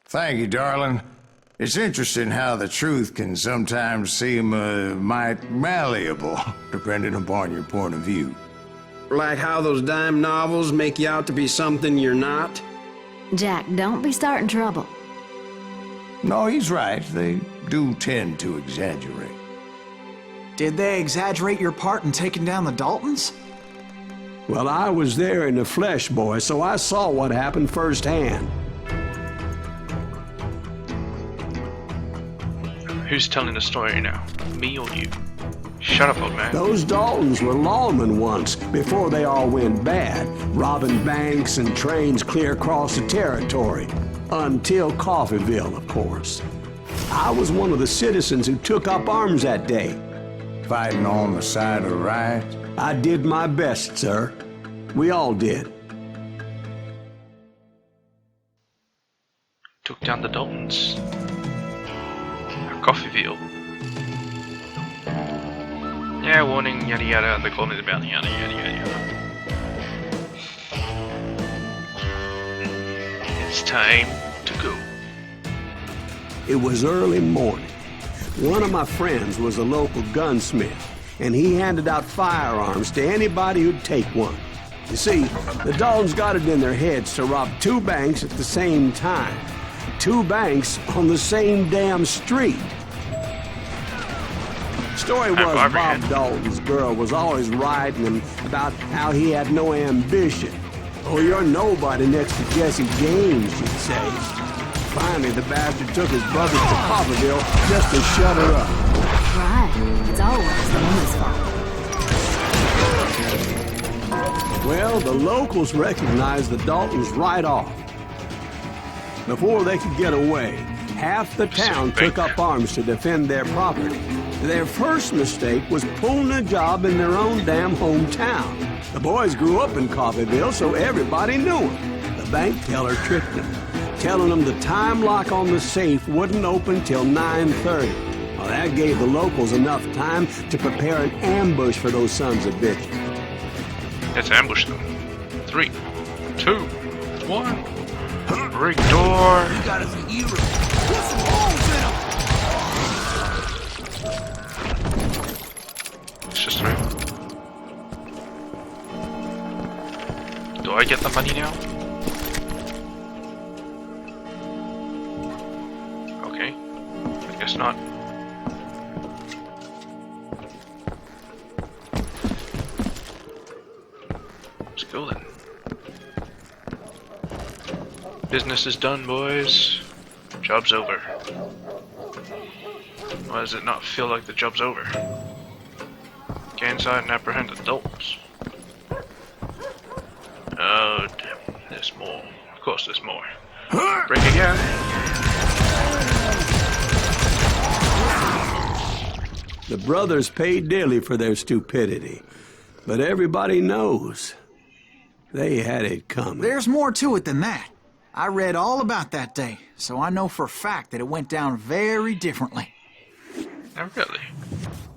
Thank you, darling. It's interesting how the truth can sometimes seem might malleable, depending upon your point of view. Like how those dime novels make you out to be something you're not? Jack, don't be starting trouble. No, he's right. They do tend to exaggerate. Did they exaggerate your part in taking down the Daltons? Well, I was there in the flesh, boy, so I saw what happened firsthand. Who's telling the story now? Me or you? Shut up, old man. Those Daltons were lawmen once, before they all went bad, robbing banks and trains clear across the territory. Until Coffeeville, of course. I was one of the citizens who took up arms that day. Fighting on the side of the right? I did my best, sir. We all did. Took down the Daltons. At Coffeeville. Yeah, warning, yada yada, they call me the bounty, yada yada yada yada. It's time to go. It was early morning. One of my friends was a local gunsmith, and he handed out firearms to anybody who'd take one. You see, the Daltons got it in their heads to rob 2 banks at the same time. 2 banks on the same damn street. Story was Bob Dalton's girl was always writing him about how he had no ambition. Oh, you're nobody next to Jesse James, she'd say. Finally, the bastard took his brother to Coffeeville just to shut her up. Right. It's always the woman's fault. Well, the locals recognized the Daltons right off. Before they could get away, half the town took up arms to defend their property. Their first mistake was pulling a job in their own damn hometown. The boys grew up in Coffeeville, so everybody knew them. The bank teller tricked them, telling them the time lock on the safe wouldn't open till 9:30. Well, that gave the locals enough time to prepare an ambush for those sons of bitches. Let's ambush them. 3, 2, 1. Break door. You got us a hero. Put some holes in him. It's just 3. Do I get the money now? Okay. I guess not. Let's go then. Business is done, boys. Job's over. Why does it not feel like the job's over? Get inside and apprehend adults. Oh, damn. There's more. Of course there's more. Break again. The brothers paid dearly for their stupidity, but everybody knows they had it coming. There's more to it than that. I read all about that day, so I know for a fact that it went down very differently. Not really.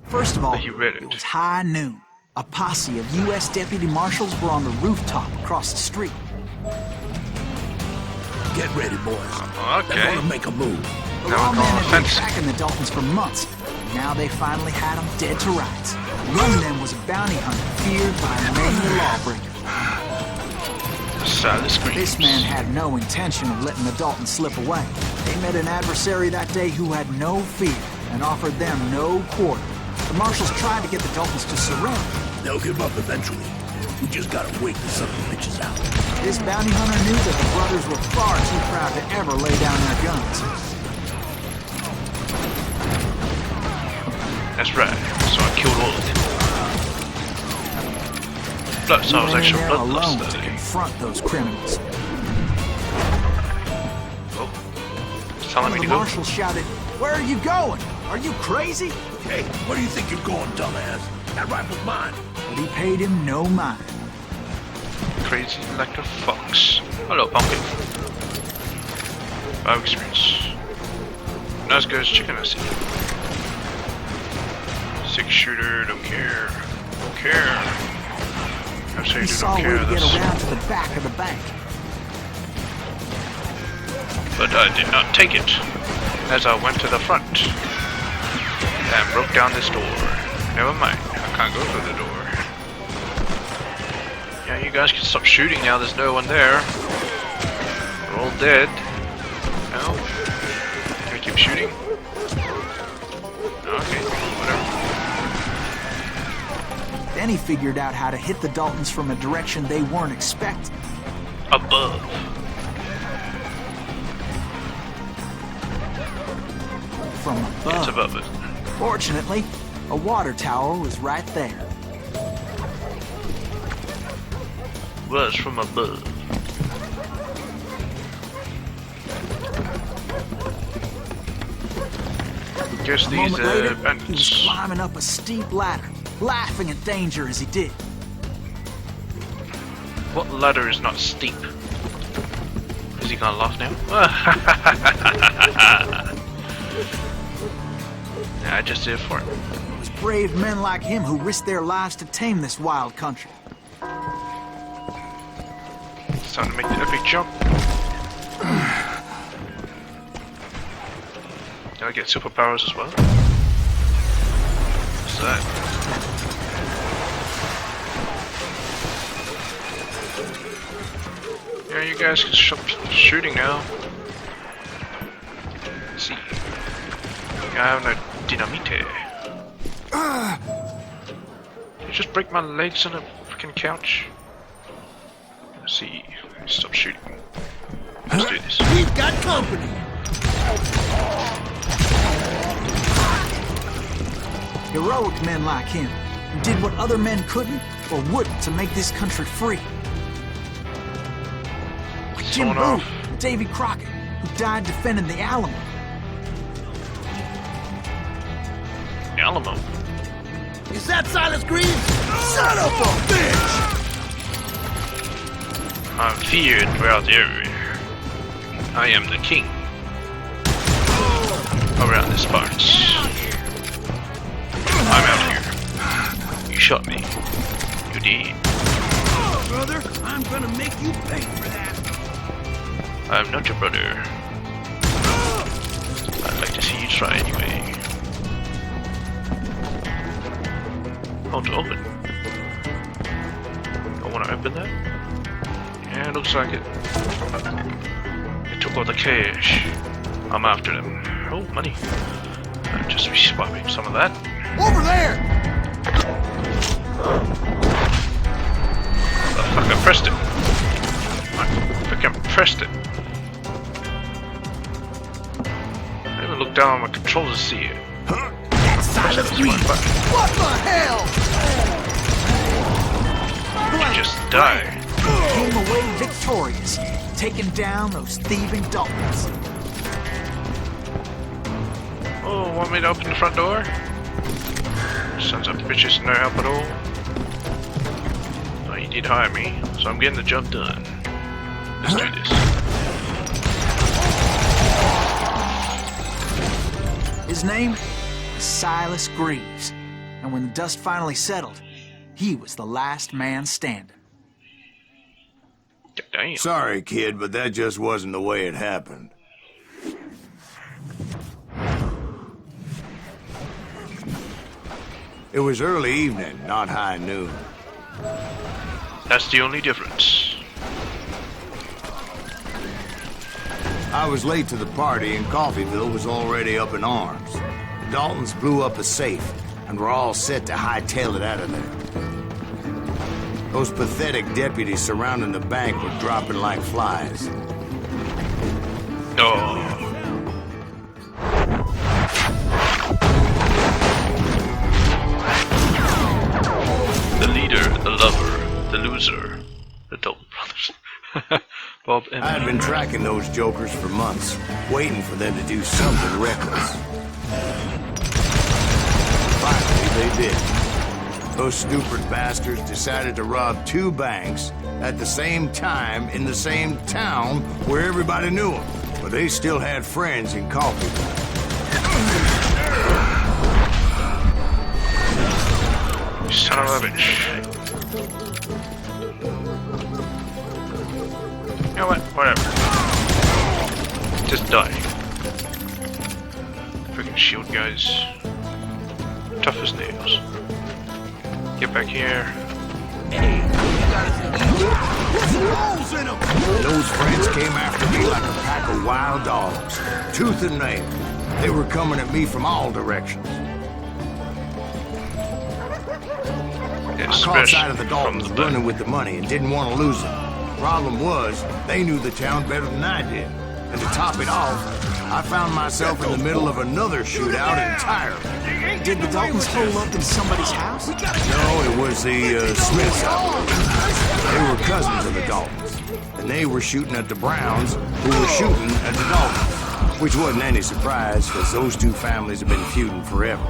First of all, You read it. it was high noon. A posse of U.S. deputy marshals were on the rooftop across the street. Get ready, boys. Okay. They're gonna make a move. The Now we're lawmen going had been offensive. tracking the Daltons for months. Now they finally had them dead to rights. Among them was a bounty hunter feared by many lawbreakers. The silent screams. This man had no intention of letting the Daltons slip away. They met an adversary that day who had no fear and offered them no quarter. The marshals tried to get the Daltons to surrender. They'll give up eventually. We just gotta wait till something bitches out. This bounty hunter knew that the brothers were far too proud to ever lay down their guns. That's right. So I killed all of them. Plus, I was He went in actually there alone bloodlust to that day. confront those criminals. Oh. It's telling One me of to the go. marshals shouted, "Where are you going? Are you crazy?" Hey, where do you think you're going, dumbass? That rifle's mine. But he paid him no mind. Crazy like a fox. Hello, pumpkin. Bio experience. Nice guy's chicken, I see. 6-shooter, don't care. Don't care. I say He you saw don't where care. to get That's around to the back of the bank. but I did not take it, as I went to the front and broke down this door. Never mind, I can't go through the door. Yeah, you guys can stop shooting now, there's no one there. We're all dead. No? Can I keep shooting? Okay, whatever. Then he figured out how to hit the Daltons from a direction they weren't expecting. Above. From above. It's above it. Fortunately, a water tower was right there. Was from above. Guess A these moment later, he was bandits. climbing up a steep ladder, laughing at danger as he did. What ladder is not steep? Is he gonna laugh now? Yeah, I just did it for him. It was brave men like him who risked their lives to tame this wild country. It's time to make the epic jump. Can I get superpowers as well? What's that? Yeah, you guys can stop shooting now. Let's see. I have no dynamite. You just break my legs on a freaking couch. Let's see. Stop shooting. Let's do this. We've got company. Heroic men like him, who did what other men couldn't or wouldn't to make this country free. Like Jim Someone Boone, off. and Davy Crockett, who died defending the Alamo. Alamo. Is that Silas Green? Son of a bitch! I'm feared throughout the area. I am the king. Around this part. I'm out here. You shot me. You did. Brother, I'm gonna make you pay for that. I'm not your brother. I'd like to see you try anyway. How to open? I want to open that? Yeah, it looks like it. They took all the cash. I'm after them. Oh, money. I'll just be swapping some of that. Over there! Oh, fuck, I pressed it. I fucking pressed it. I even look down on my controls to see it. That's Silas Green! What the hell? You just die. Came away victorious, taking down those thieving Daltons. Oh, want me to open the front door? Sons of bitches, no help at all. Oh, you did hire me, so I'm getting the job done. Let's do this. His name was Silas Greaves, and when the dust finally settled, he was the last man standing. Damn. Sorry, kid, but that just wasn't the way it happened. It was early evening, not high noon. That's the only difference. I was late to the party and Coffeyville was already up in arms. The Daltons blew up a safe and were all set to hightail it out of there. Those pathetic deputies surrounding the bank were dropping like flies. Oh. The leader, the lover, the loser, the Dalton brothers. Bob and I had been tracking those jokers for months, waiting for them to do something reckless. Finally, they did. Those stupid bastards decided to rob 2 banks at the same time in the same town where everybody knew them. But they still had friends in Coffeyville. son of a bitch. You know what? Whatever. Just die. Freaking shield guys. Tough as nails. Get back here. Those friends came after me like a pack of wild dogs, tooth and nail. They were coming at me from all directions. I caught sight of the Daltons running with the money and didn't want to lose them. Problem was, they knew the town better than I did. And to top it off, I found myself in the middle of another shootout entirely. Did the Daltons hole up in somebody's house? No, it was the Smiths. They were cousins of the Daltons. And they were shooting at the Browns, who were shooting at the Daltons. Which wasn't any surprise, because those two families have been feuding forever.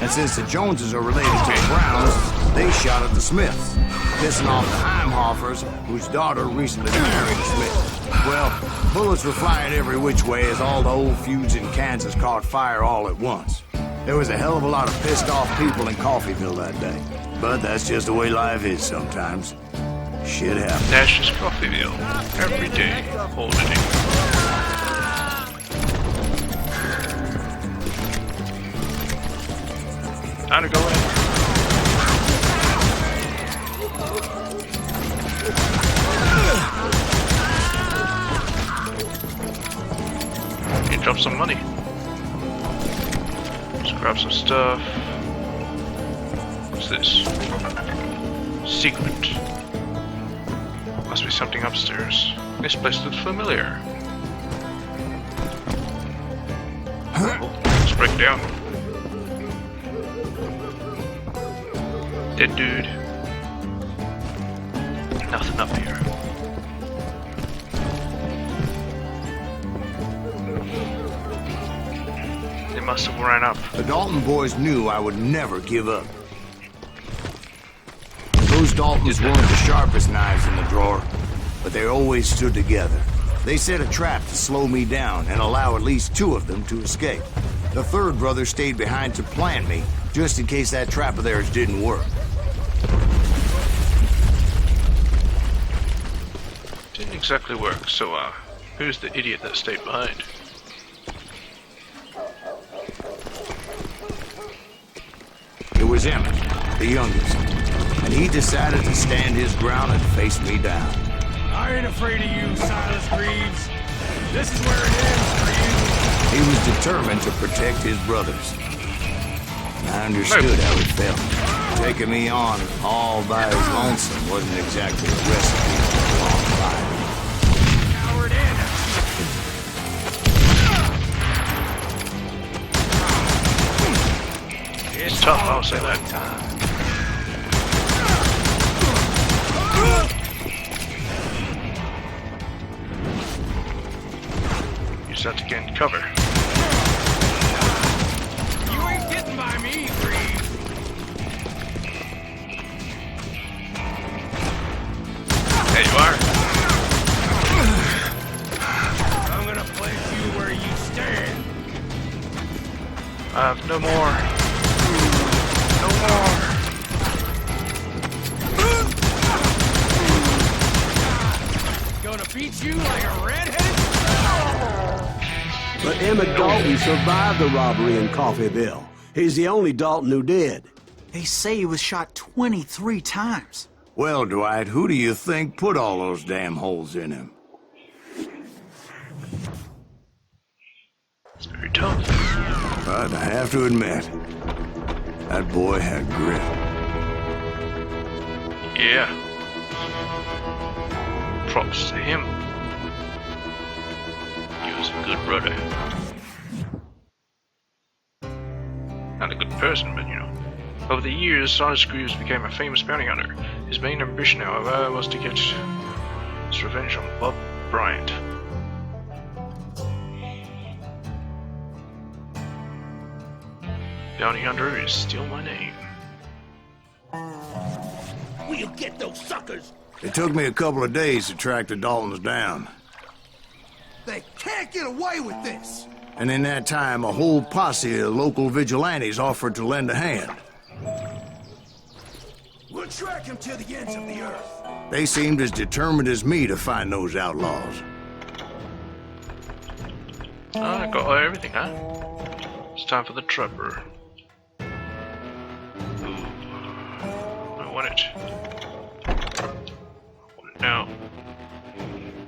And since the Joneses are related to the Browns, they shot at the Smiths, pissing off the Heimhoffers, whose daughter recently married a Smith. Well, bullets were flying every which way as all the old feuds in Kansas caught fire all at once. There was a hell of a lot of pissed off people in Coffeyville that day. But that's just the way life is sometimes. Shit happens. That's just Coffeyville. Every day, all day. Time to go in. You drop some money. Let's grab some stuff. What's this? Secret. Must be something upstairs. This place looks familiar. Oh, let's break down. Dead dude. Nothing up here. They must have ran up. The Dalton boys knew I would never give up. Those Daltons weren't the sharpest knives in the drawer, but they always stood together. They set a trap to slow me down and allow at least two of them to escape. The third brother stayed behind to plant me, just in case that trap of theirs didn't work. Didn't exactly work, so who's the idiot that stayed behind? It was Emmett, the youngest, and he decided to stand his ground and face me down. I ain't afraid of you, Silas Greaves. This is where it ends for you. He was determined to protect his brothers. I understood how he felt. Taking me on all by his lonesome wasn't exactly a recipe for a long life. Coward in. It's tough, I'll say that. Use that to gain cover. You ain't getting by me, Greaves. There you are. I'm gonna place you where you stand. I have no more. No more. Gonna beat you like a redheaded. But Emmett Dalton survived the robbery in Coffeyville. He's the only Dalton who did. They say he was shot 23 times. Well, Dwight, who do you think put all those damn holes in him? It's very tough. But I have to admit, that boy had grit. Yeah. Props to him. He was a good brother. Not a good person, but you know. Over the years, Silas Greaves became a famous bounty hunter. His main ambition, however, was to get his revenge on Bob Bryant. Bounty hunter is still my name. We'll get those suckers. It took me a couple of days to track the Daltons down. They can't get away with this. And in that time, a whole posse of local vigilantes offered to lend a hand. We'll track him to the ends of the earth. They seemed as determined as me to find those outlaws. I got everything, huh? It's time for the trapper. Ooh. I want it. Now,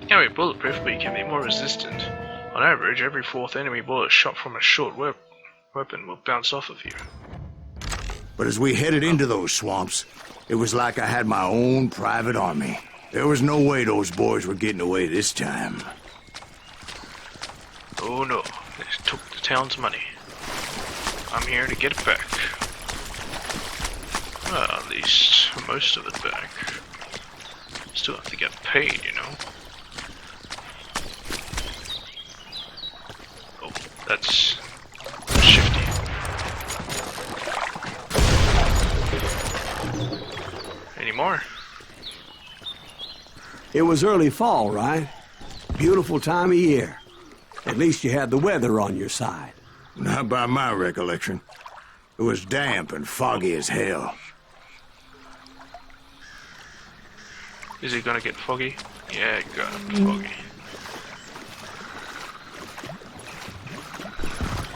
you can be bulletproof, but you can be more resistant. On average, every fourth enemy bullet shot from a short weapon will bounce off of you. But as we headed into those swamps, it was like I had my own private army. There was no way those boys were getting away this time. Oh no, they took the town's money. I'm here to get it back. Well, at least most of it back. Still have to get paid, you know. Oh, that's shifty. Any more? It was early fall, right? Beautiful time of year. At least you had the weather on your side. Not by my recollection. It was damp and foggy as hell. Is it gonna get foggy? Yeah, it got foggy.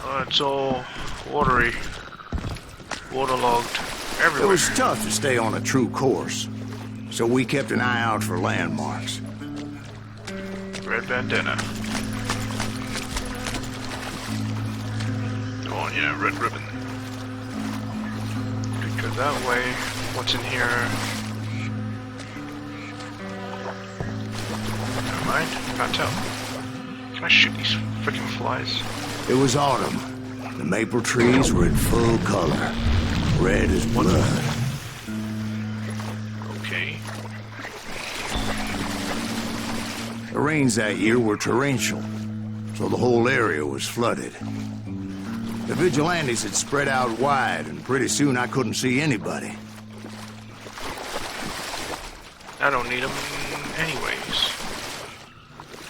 Oh, it's all watery, waterlogged It everywhere. was tough to stay on a true course, so we kept an eye out for landmarks. Red bandana. Oh yeah, red ribbon. Could go that way. What's in here? Never mind, can't tell. Can I shoot these freaking flies? It was autumn. The maple trees were in full color, red as blood. Okay. The rains that year were torrential, so the whole area was flooded. The vigilantes had spread out wide, and pretty soon I couldn't see anybody. I don't need them anyways.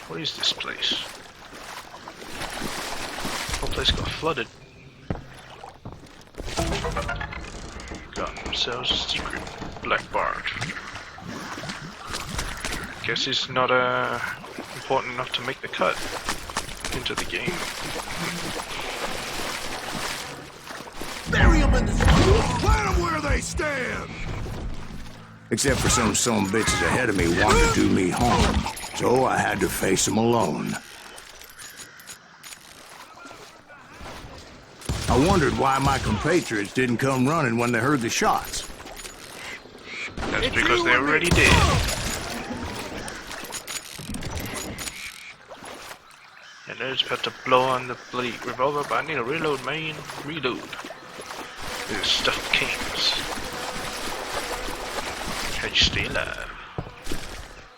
What is this place? The whole place got flooded. Got themselves a secret black bard. Guess it's not important enough to make the cut into the game. Bury them in the swamp. Plant them where they stand. Except for some bitches ahead of me wanted to do me harm, so I had to face them alone. I wondered why my compatriots didn't come running when they heard the shots. That's because they already did. And there's about to blow on the bloody revolver, but I need a reload, man. Reload. This stuff kings. How'd you stay alive?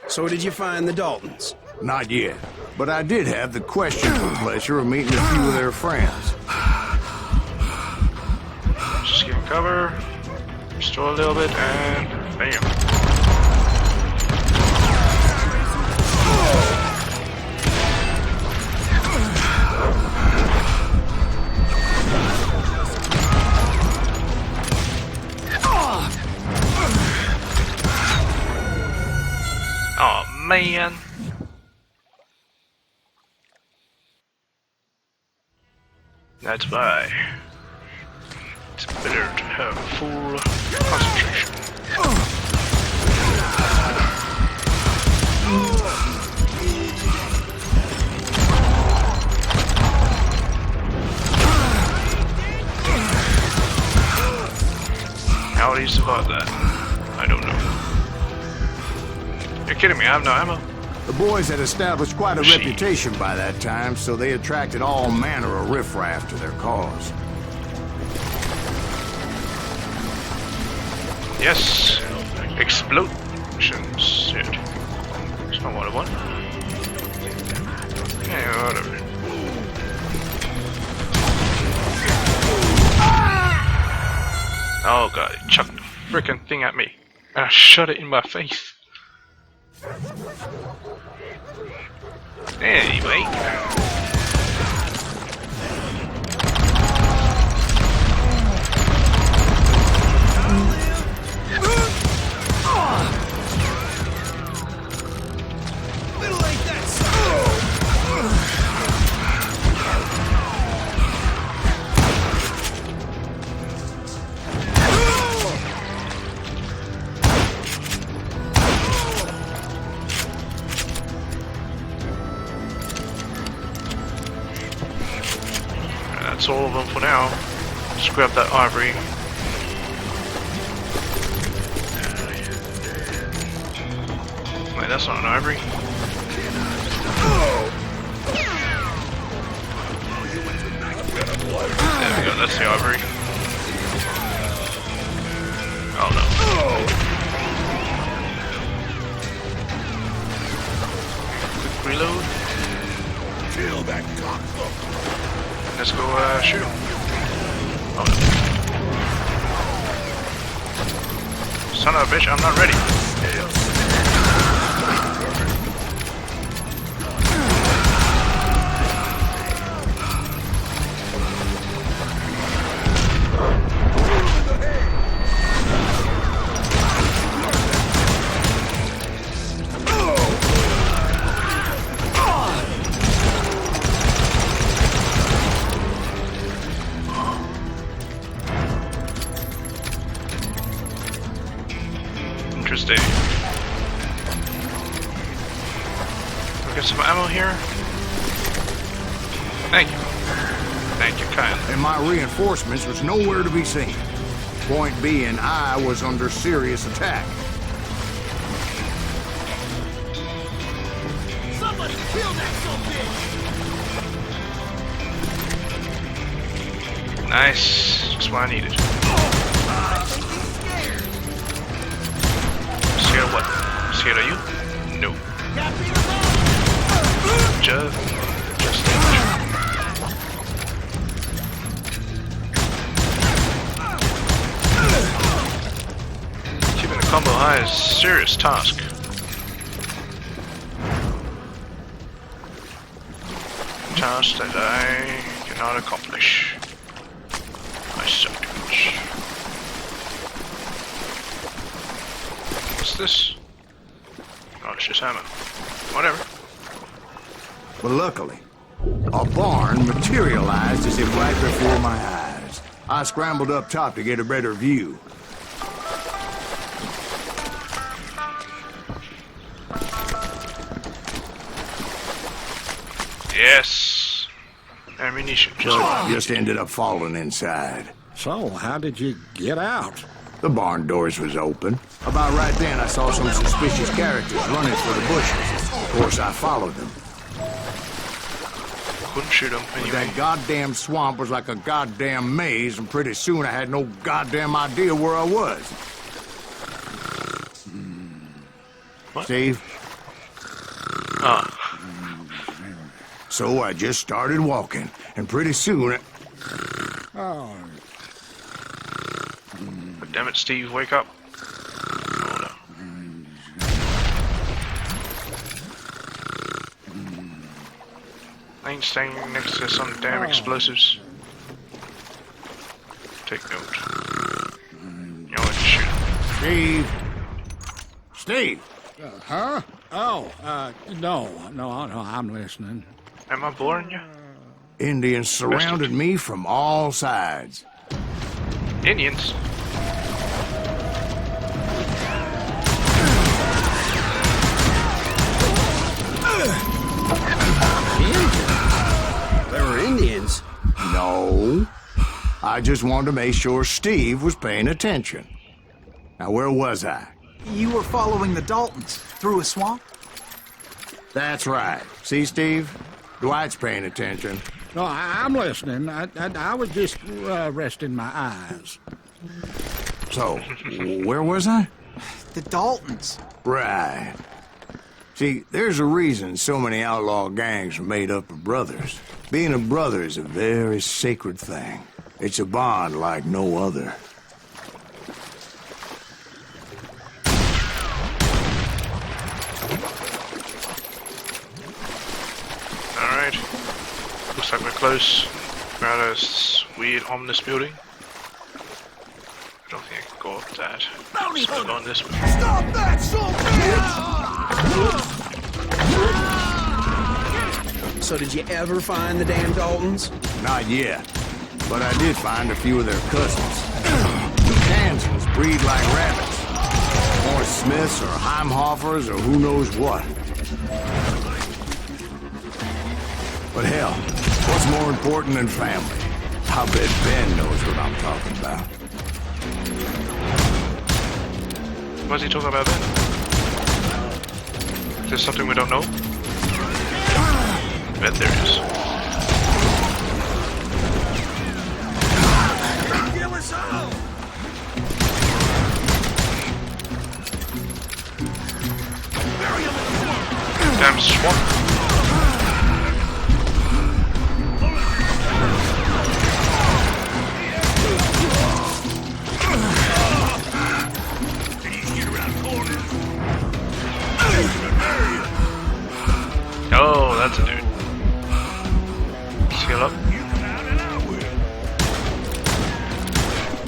So did you find the Daltons? Not yet, but I did have the questionable pleasure of meeting a few of their friends. Just get cover, restore a little bit, and bam. Oh man. That's why it's better to have full concentration. How do you survive that? I don't know. You're kidding me, I have no ammo. The boys had established quite a reputation by that time, so they attracted all manner of riffraff to their cause. Yes, explosions. Shit. That's not what I want. Yeah, whatever. Oh god, it chucked the frickin' thing at me. And I shot it in my face. Anyway. that's all of them for now. Just grab that ivory. Wait, that's not an ivory. There we go, that's the ivory. Oh no. Quick reload. Kill that cocksucker. Let's go shoot him. Oh no. Son of a bitch, I'm not ready. Interesting. We got some ammo here. Thank you. Thank you kindly. And my reinforcements was nowhere to be seen. Point being, I was under serious attack. Somebody kill that son Nice. Just what I needed. Scared of what? Scared of you? No. Just keeping the combo high is a serious task. Task that I cannot accomplish. I suck too much. What's this? Oh, it's just ammo. Whatever. But luckily, a barn materialized as if right before my eyes. I scrambled up top to get a better view. Yes. Ammunition. Just ended up falling inside. So, how did you get out? The barn doors was open. About right then, I saw some suspicious characters running for the bushes. Of course, I followed them. Couldn't shoot him But anyway. that goddamn swamp was like a goddamn maze, and pretty soon I had no goddamn idea where I was. What? Steve? Ah. So I just started walking, and pretty soon... Oh, But damn it, Steve, wake up. Oh no. I ain't staying next to some damn explosives. Take note. You know what, just shoot him. Steve? Steve? huh? Oh, no, I'm listening. Am I boring you? Indians surrounded me from all sides. Indians? There were Indians. No. I just wanted to make sure Steve was paying attention. Now, where was I? You were following the Daltons through a swamp? That's right. See, Steve? Dwight's paying attention. No, I'm listening. I was just resting my eyes. So, where was I? The Daltons. Right. See, there's a reason so many outlaw gangs are made up of brothers. Being a brother is a very sacred thing. It's a bond like no other. Alright. Looks like we're close. We're at a weird, ominous building. I don't think I can go up that. Bounty Let's go on this way. Stop that son So did you ever find the damn Daltons? Not yet. But I did find a few of their cousins. Kansans breed like rabbits. Or Smiths or Heimhoffers or who knows what. But hell, what's more important than family? I bet Ben knows what I'm talking about. What's he talking about then? Is there something we don't know? I bet there is. Kill us all! Damn swamp. Oh, that's a dude. Skill up.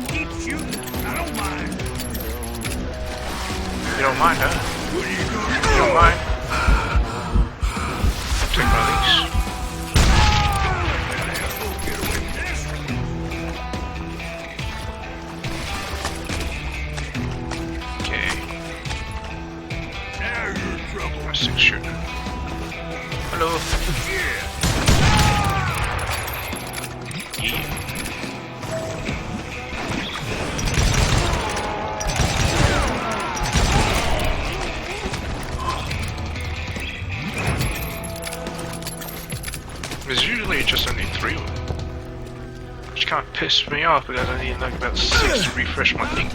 Keep shooting. I don't mind. You don't mind, huh? You don't mind? Take one of these. Okay. Now you're in trouble. My 6 shooter. Hello. Yeah. There's usually just only 3 of them. Which kind of pissed me off because I need like about 6 to refresh my thing.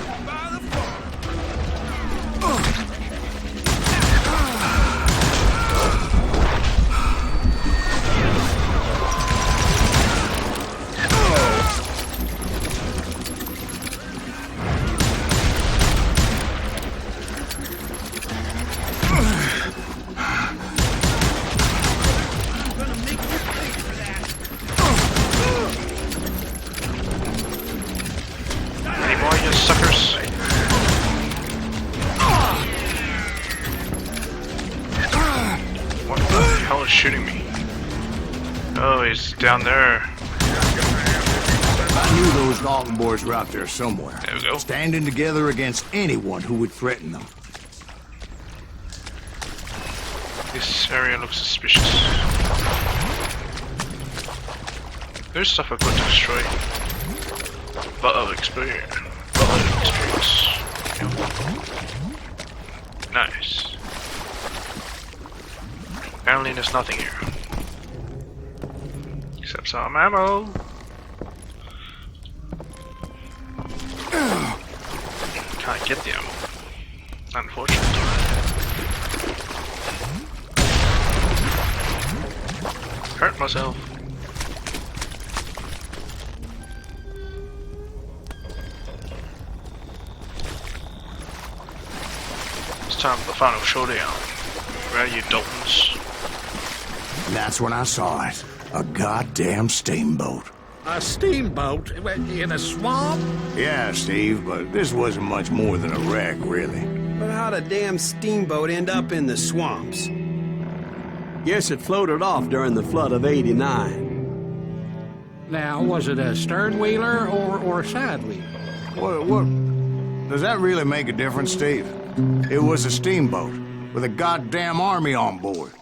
Any more, you suckers? What the hell is shooting me? Oh, he's down there. I knew those Dalton boys were out there somewhere. There we go. Standing together against anyone who would threaten them. This area looks suspicious. There's stuff I could destroy. But of experience. Yep. Nice. Apparently there's nothing here. Except some ammo. Can't get the ammo. Unfortunately. Hurt myself. It's time for the final showdown. Where are you, Daltons? That's when I saw it. A goddamn steamboat. A steamboat in a swamp? Yeah, Steve, but this wasn't much more than a wreck, really. But how'd a damn steamboat end up in the swamps? Guess it floated off during the flood of '89. Now, was it a stern wheeler or a side wheel? What? Does that really make a difference, Steve? It was a steamboat with a goddamn army on board.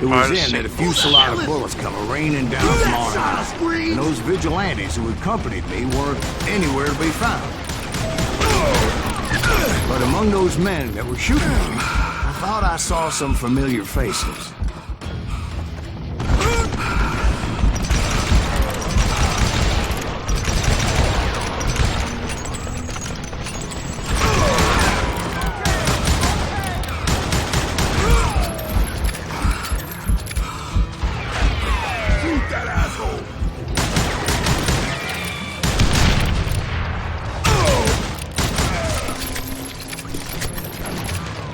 It was then that a fusillade of bullets come raining down from on high, and those vigilantes who accompanied me weren't anywhere to be found. But among those men that were shooting at me, I thought I saw some familiar faces.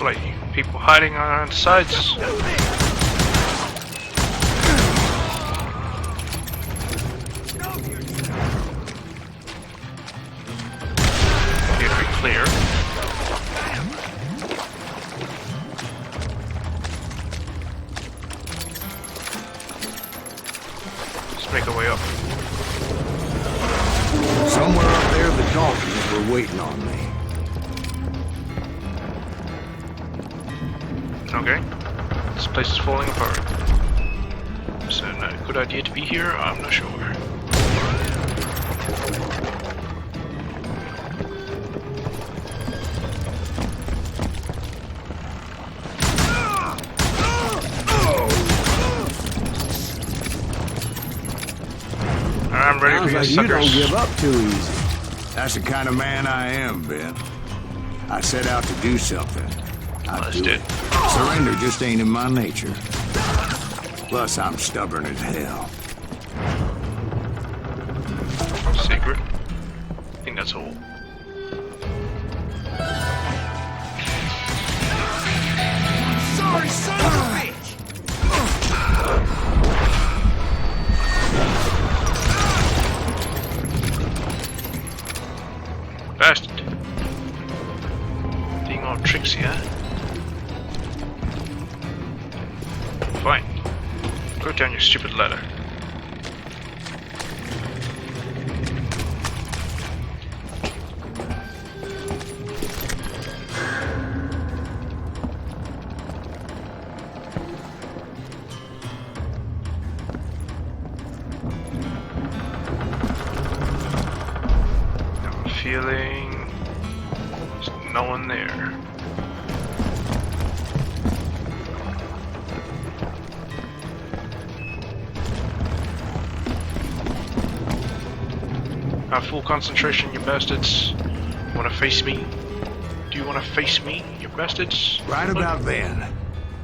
Like people hiding on the sides. Here we clear. Let's make our way up. Somewhere up there, the Daltons were waiting on me. Okay. This place is falling apart. Is it a good idea to be here? I'm not sure. I'm ready Sounds for like your you don't suckers. give up too easy. That's the kind of man I am, Ben. I set out to do something. I Let's do do it. Surrender just ain't in my nature. Plus, I'm stubborn as hell. Secret? I think that's all. Sorry, son of a bitch! Bastard. Being all tricksy, huh? Fine. Go down your stupid ladder. I'm feeling there's no one there. Have full concentration, you bastards. Wanna face me? Do you wanna face me, you bastards? Right about then,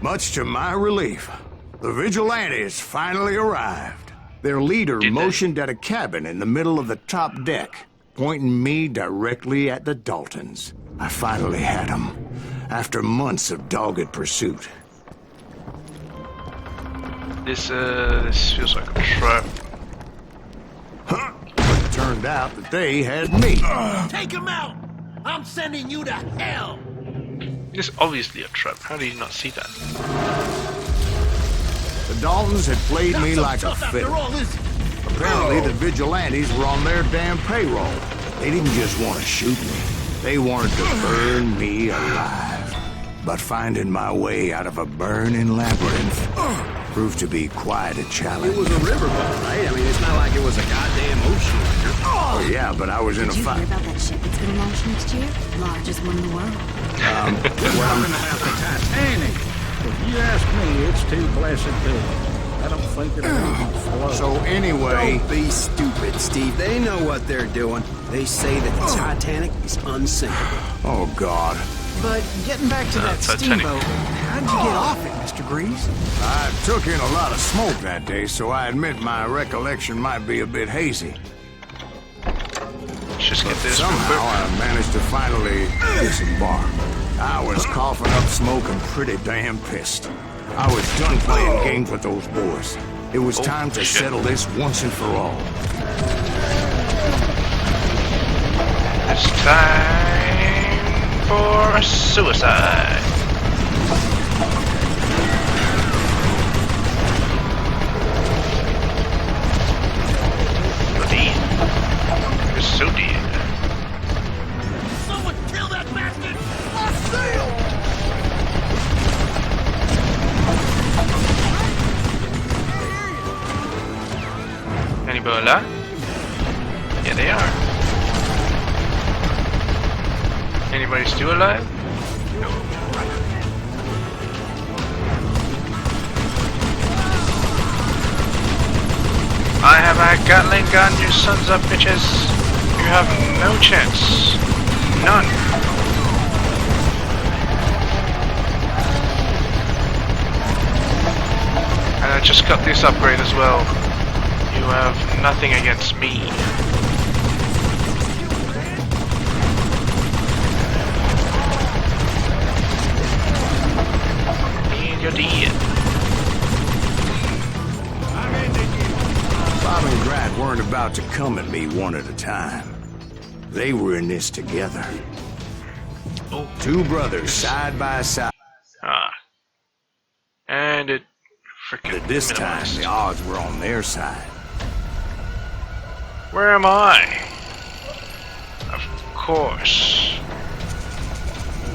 much to my relief, the vigilantes finally arrived. Their leader Did they? motioned at a cabin in the middle of the top deck, pointing me directly at the Daltons. I finally had them, after months of dogged pursuit. This feels like a trap. But it turned out that they had me. Take him out! I'm sending you to hell! This is obviously a trap. How did you not see that? The Daltons had played Not me so like a tough after fiddle. all, is it? Apparently, the vigilantes were on their damn payroll. They didn't just want to shoot me. They wanted to burn me alive. But finding my way out of a burning labyrinth proved to be quite a challenge. It was a riverboat, right? I mean, it's not like it was a goddamn ocean liner. Oh, yeah, but I was in a Did you hear fight. about that ship that's gonna launch next year? Largest one in the world. We're talking about the Titanic. If you ask me, it's too blessed big. I don't think it'll even float. So anyway, Don't be stupid, Steve. They know what they're doing. They say that the Titanic is unsinkable. oh God, But getting back to that Titanic. steamboat, how'd you get off it, Mr. Greaves? I took in a lot of smoke that day, so I admit my recollection might be a bit hazy. Let's just get this real Somehow quick. I managed to finally disembark. I was coughing up smoke and pretty damn pissed. I was done playing games with those boys. It was time to shit. settle this once and for all. It's time for a suicide. You're dead. You're so dead. Someone kill that bastard! I see him! Anybody alive? Yeah, they are. Anybody still alive? No. I have a Gatling gun, you sons of bitches. You have no chance. None. And I just got this upgrade as well. You have nothing against me. And you're dead. Bob and Grat weren't about to come at me one at a time. They were in this together. Oh. Two brothers side by side. Ah. And it freaking But this time, minimized. the odds were on their side. Where am I? Of course.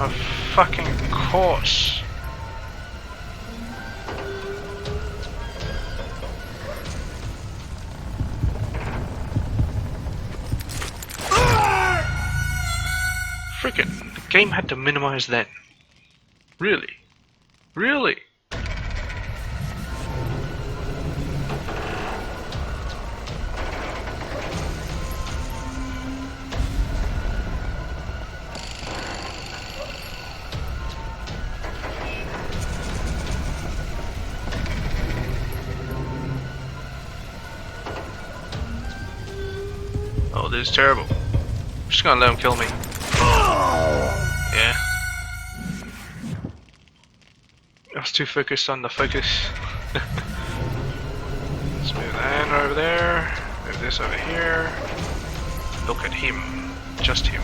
Of fucking course. Game had to minimize that. Really? Really? Oh, this is terrible. I'm just gonna let him kill me. Yeah. I was too focused on the focus. Let's move that over there. Move this over here. Look at him. Just him.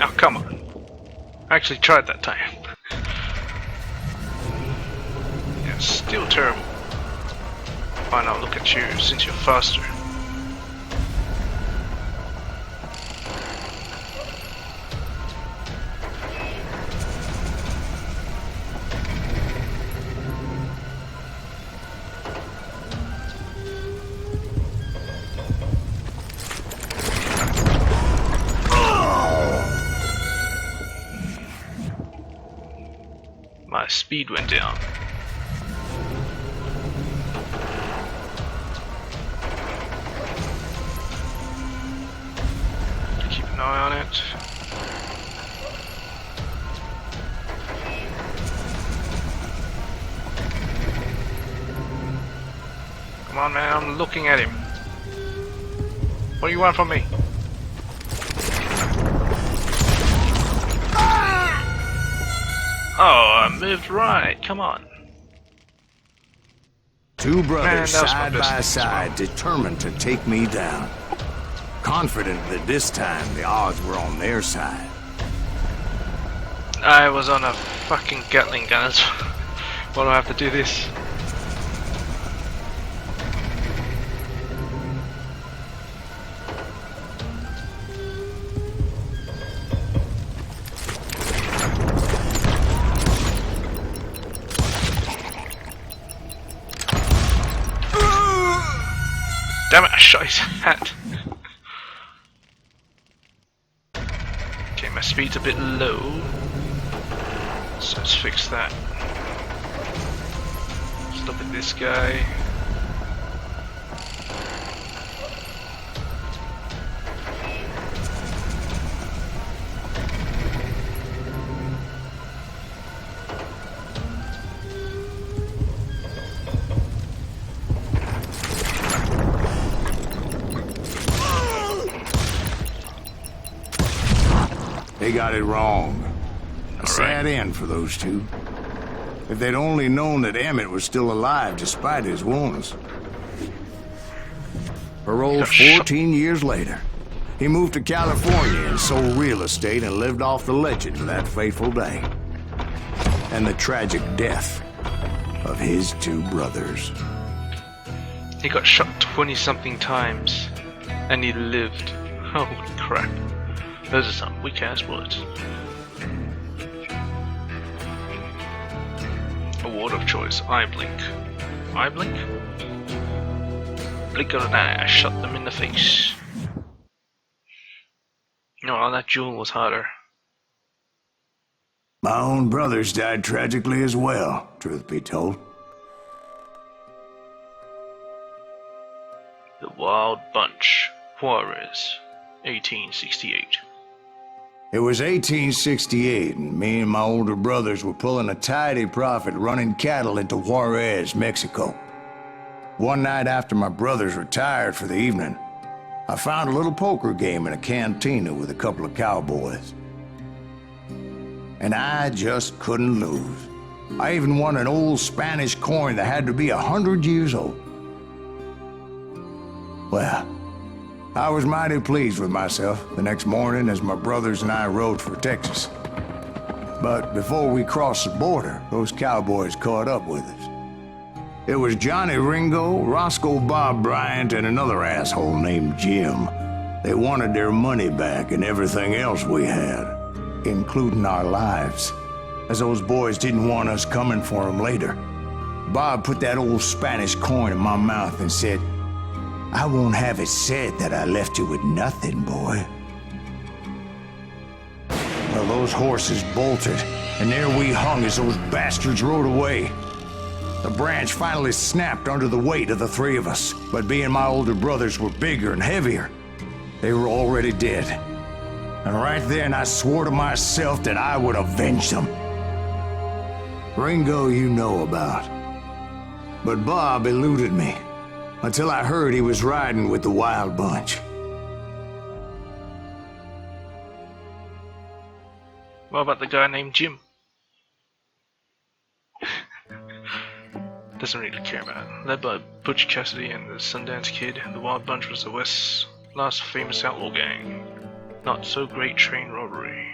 Oh, come on. I actually tried that time. Yeah, still terrible. Why not look at you since you're faster? My speed went down. Keep an eye on it. Come on, man, I'm looking at him. What do you want from me? Oh, I moved right. Come on. Two brothers Man, side by side, determined to take me down. Confident that this time the odds were on their side. I was on a fucking Gatling gun. Why do I have to do this? Damn it, I shot his hat. Okay, my speed's a bit low. So let's fix that. Let's look at this guy. They got it wrong. A sad end for those two. If they'd only known that Emmett was still alive despite his wounds. Paroled 14 years later, he moved to California and sold real estate and lived off the legend of that fateful day. And the tragic death of his two brothers. He got shot 20-something times, and he lived. Holy crap. Those are some weak-ass words. Award of choice, eye blink. Eye blink? Blink of an eye, I shot them in the face. No, that jewel was harder. My own brothers died tragically as well, truth be told. The Wild Bunch, Juarez, 1868. It was 1868, and me and my older brothers were pulling a tidy profit running cattle into Juarez, Mexico. One night after my brothers retired for the evening, I found a little poker game in a cantina with a couple of cowboys. And I just couldn't lose. I even won an old Spanish coin that had to be 100 years old. Well, I was mighty pleased with myself the next morning as my brothers and I rode for Texas. But before we crossed the border, those cowboys caught up with us. It was Johnny Ringo, Roscoe Bob Bryant, and another asshole named Jim. They wanted their money back and everything else we had, including our lives, as those boys didn't want us coming for them later. Bob put that old Spanish coin in my mouth and said, "I won't have it said that I left you with nothing, boy." Well, those horses bolted, and there we hung as those bastards rode away. The branch finally snapped under the weight of the three of us, but being my older brothers were bigger and heavier, they were already dead. And right then I swore to myself that I would avenge them. Ringo you know about. But Bob eluded me, until I heard he was riding with the Wild Bunch. What about the guy named Jim? Doesn't really care about it. Led by Butch Cassidy and the Sundance Kid, the Wild Bunch was the West's last famous outlaw gang. Not so great train robbery.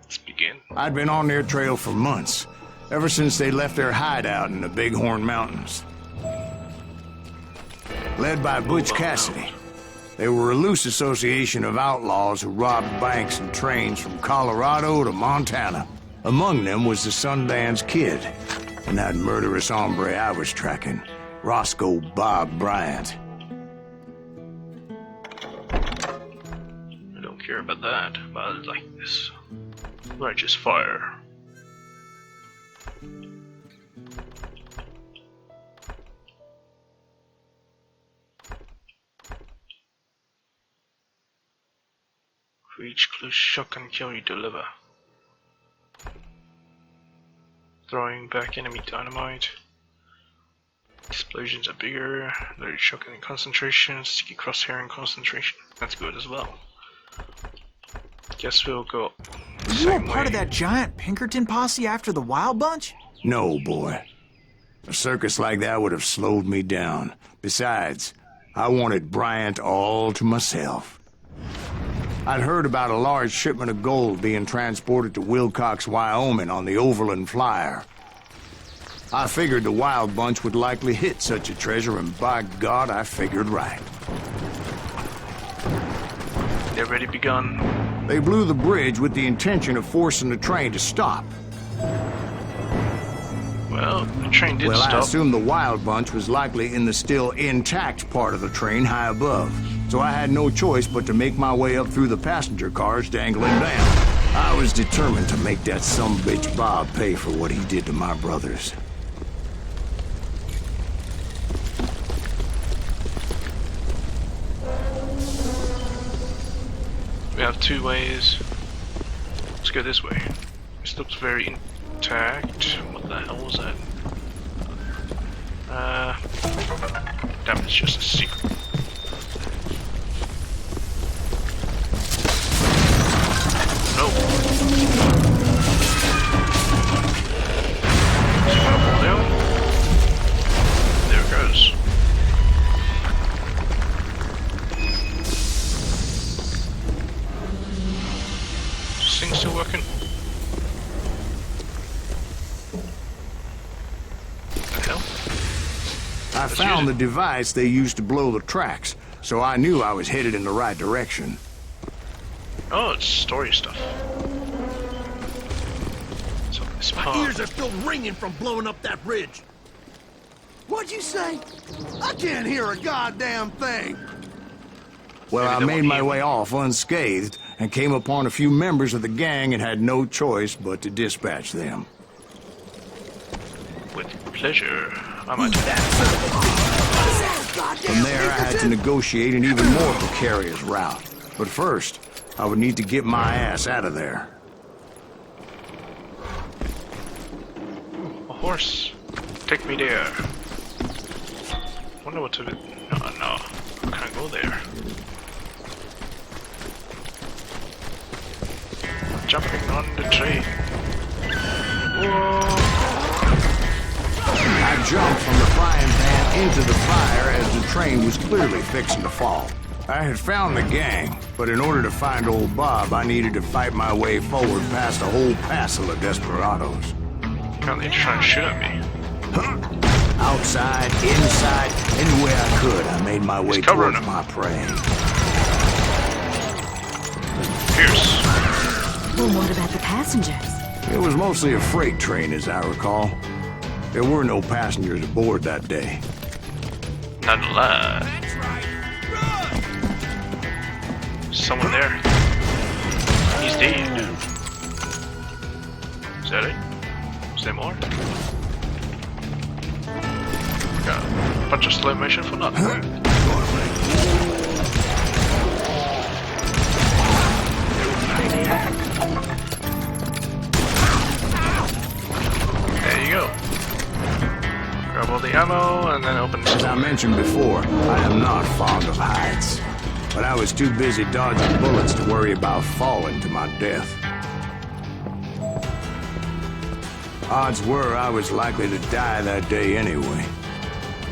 Let's begin. I'd been on their trail for months, ever since they left their hideout in the Bighorn Mountains. Led by Butch Cassidy, they were a loose association of outlaws who robbed banks and trains from Colorado to Montana. Among them was the Sundance Kid, and that murderous hombre I was tracking, Roscoe Bob Bryant. I don't care about that, but I like this. Righteous fire. Reach close shotgun kill you deliver. Throwing back enemy dynamite. Explosions are bigger. Loaded shotgun in concentration. Sticky crosshair in concentration. That's good as well. Guess we'll go the You were same part way. of that giant Pinkerton posse after the Wild Bunch? No, boy. A circus like that would have slowed me down. Besides, I wanted Bryant all to myself. I'd heard about a large shipment of gold being transported to Wilcox, Wyoming on the Overland Flyer. I figured the Wild Bunch would likely hit such a treasure, and by God, I figured right. They've already begun. They blew the bridge with the intention of forcing the train to stop. Well, the train did Well, I stop. assumed the Wild Bunch was likely in the still intact part of the train high above. So I had no choice but to make my way up through the passenger cars dangling down. I was determined to make that sumbitch Bob pay for what he did to my brothers. We have two ways. Let's go this way. This looks very intact. What the hell was that? Damn, it's just a secret. No. Is he gonna fall down? There it goes. Is this thing still working? What the hell? I found the device they used to blow the tracks, so I knew I was headed in the right direction. Oh, it's story stuff. So this My part. ears are still ringing from blowing up that bridge. What'd you say? I can't hear a goddamn thing. Well, Maybe I they made won't my hear. way off unscathed and came upon a few members of the gang and had no choice but to dispatch them. With pleasure. I might. From there, I had to negotiate an even more precarious route. But first, I would need to get my ass out of there. A horse. Take me there. Wonder what to do. No, no. I can't go there. Jumping on the train. Whoa. I jumped from the frying pan into the fire as the train was clearly fixing to fall. I had found the gang, but in order to find old Bob, I needed to fight my way forward past a whole passel of desperados. Apparently you're trying to shoot at me. Outside, inside, anywhere I could, I made my way covering towards him. my prey. Pierce. Well, what about the passengers? It was mostly a freight train, as I recall. There were no passengers aboard that day. Not alive. Someone there. He's dead. Is that it? Is there more? Got a bunch of slow motion for nothing. There you go. Grab all the ammo and then open the As I mentioned before, I am not fond of heights. But I was too busy dodging bullets to worry about falling to my death. Odds were I was likely to die that day anyway.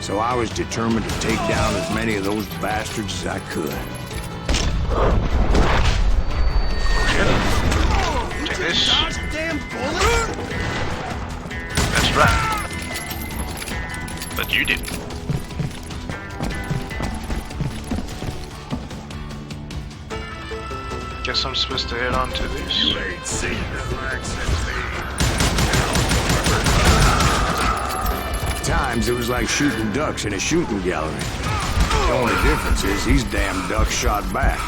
So I was determined to take down as many of those bastards as I could. Take this. Goddamn bullet! That's right. But you didn't. Guess I'm supposed to head on to this. You ain't seen the likes of me. At times, it was like shooting ducks in a shooting gallery. The only difference is these damn ducks shot back.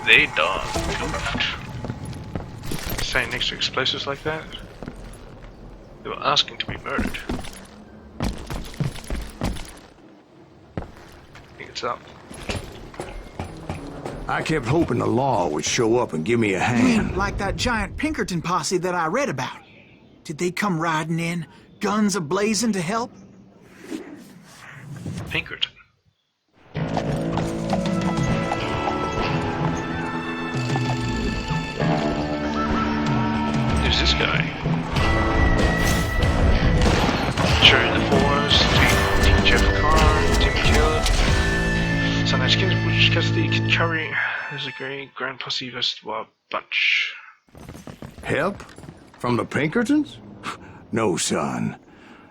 They done goofed. Saying next to explosives like that? They were asking to be murdered. I think it's up. I kept hoping the law would show up and give me a You hand. mean like that giant Pinkerton posse that I read about? Did they come riding in, guns a-blazing to help? Pinkerton. There's this guy. Cherry the Forest, Team Jeff Carr, Team Kill. So nice skins which custody can carry. There's a great grand posse vest bunch. Help? From the Pinkertons? No, son.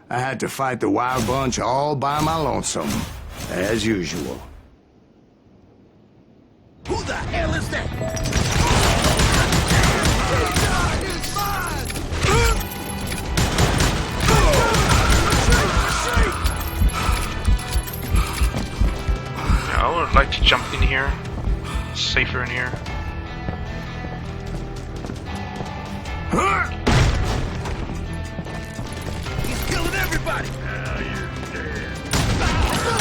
I had to fight the wild bunch all by my lonesome, as usual. Who the hell is that? Yeah, I would like to jump in here. It's safer in here. He's killing everybody! Now you're dead.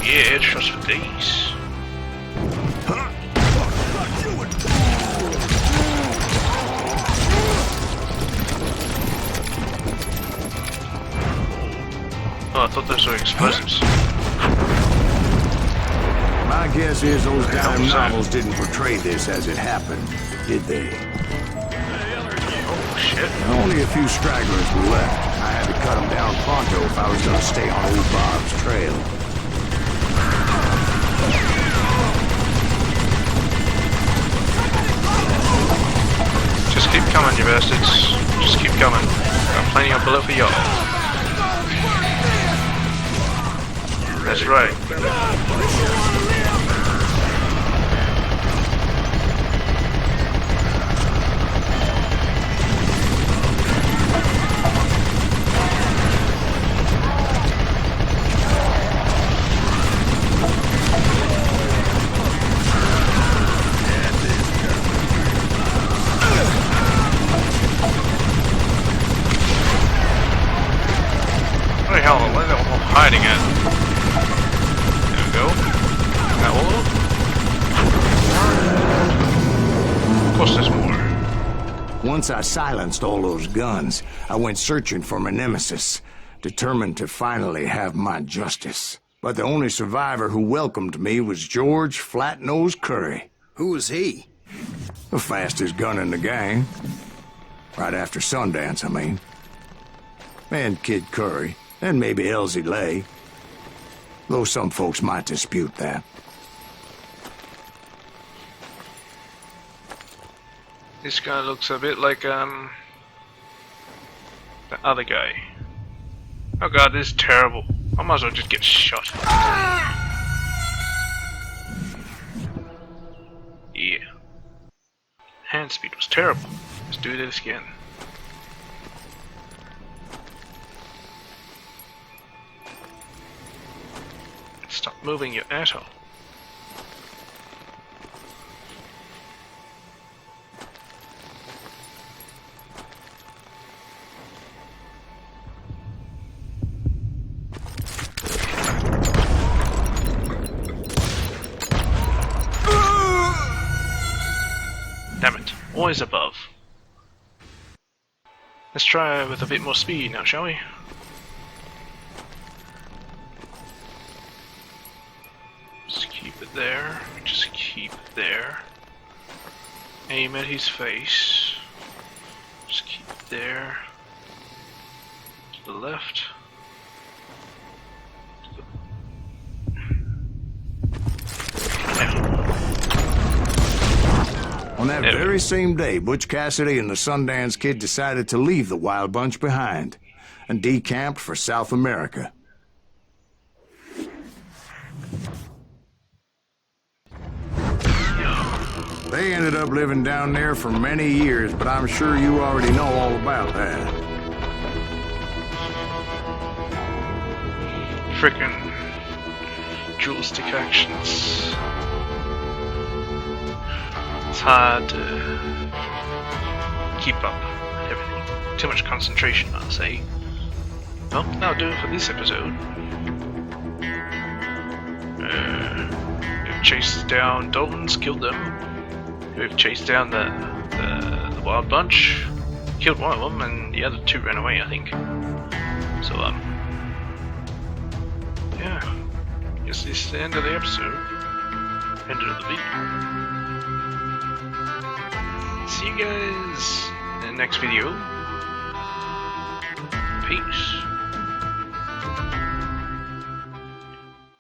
Yeah, it's just for days. Oh, I thought those were explosives. My guess is those hell dime was that? novels didn't portray this as it happened, did they? Oh shit. Only a few stragglers were left. I had to cut them down pronto if I was going to stay on old Bob's trail. Just keep coming, you bastards. Just keep coming. Got plenty of bullet for y'all. That's right. What the hell? What are they all hiding at? There we go. Is that all? Of course there's more. Once I silenced all those guns, I went searching for my nemesis, determined to finally have my justice. But the only survivor who welcomed me was George Flat-Nosed Curry, Who was he? the fastest gun in the gang. Right after Sundance, I mean. And Kid Curry, and maybe Elsie Lay. Though some folks might dispute that. This guy looks a bit like, the other guy. Oh god, this is terrible. I might as well just get shot. Yeah. Hand speed was terrible. Let's do this again. Stop moving, you asshole. Damn it, always above. Let's try with a bit more speed now, shall we? Just keep it there, just keep it there. Aim at his face. Just keep it there. To the left. On that very same day, Butch Cassidy and the Sundance Kid decided to leave the Wild Bunch behind and decamped for South America. They ended up living down there for many years, but I'm sure you already know all about that. Frickin' dual stick actions. It's hard to keep up with everything. Too much concentration, I'll say. Well, that'll do it for this episode. We've chased down Daltons, killed them. We've chased down the Wild Bunch, killed one of them, and the other two ran away, I think. So, yeah. Guess this is the end of the episode. End of the video. See you guys in the next video. Peace.